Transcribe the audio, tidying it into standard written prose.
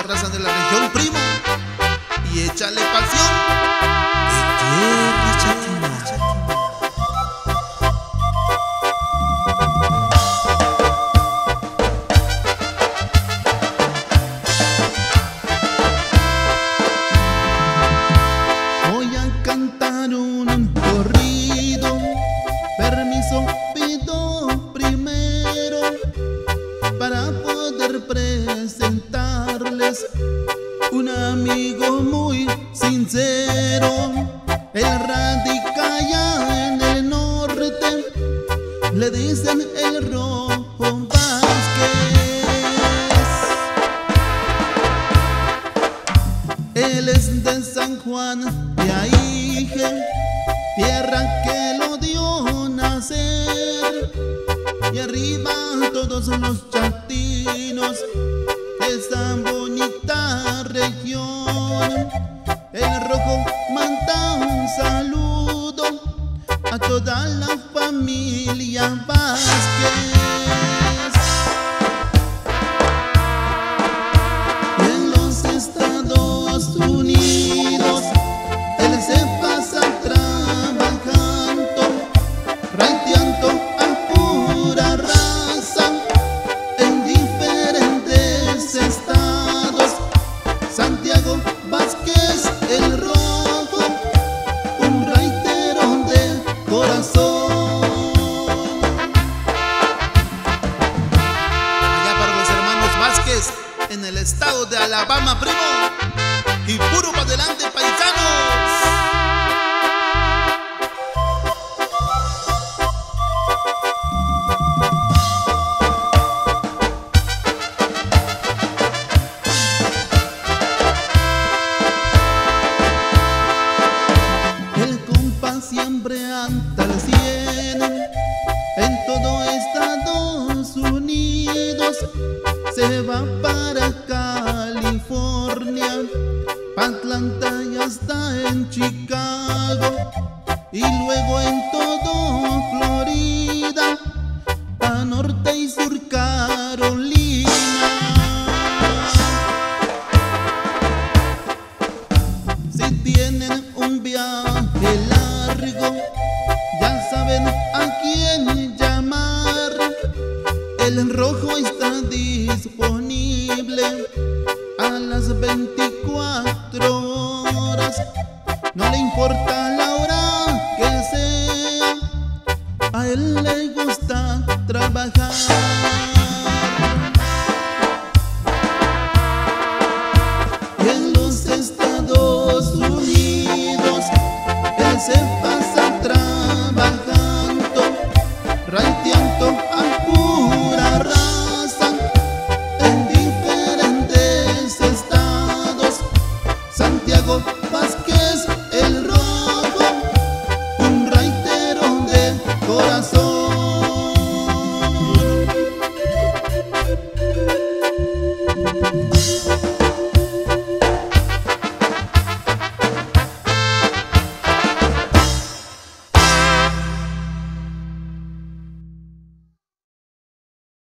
raza de la región, primo. Y échale pasión. De tierra chatina. Voy a cantar un corrido. Permiso pido primero para poder presentarles un amigo muy sincero. Él radica allá en el norte, le dicen el Rojo Vázquez. Él es de San Juan de Aige, tierra que lo dio nacer. Y arriba todos los chatinos de esa bonita región. El Rojo manda un saludo a toda la familia Vázquez. Y en los Estados Unidos él se pasa trabajando, ranteando a pura raza en diferentes estados. Santiago Vázquez el Rojo, un raitero de corazón. Allá para los hermanos Vázquez en el estado de Alabama, primo. Y puro para adelante, paisanos. El compa siempre anda al 100 en todo Estados Unidos. Se va para California, pa' Atlanta y hasta en Chicago, y luego en todo Florida, pa' norte y sur Carolina. Si tienen un viaje largo, ya saben a quién llamar. El Rojo está disponible a las 24 horas. No le importa la hora que sea, a él le gusta trabajar. Y en los Estados Unidos él se pasa trabajando, ranteando a pura raza en diferentes estados. Santiago Vázquez el Rojo, un raitero de corazón.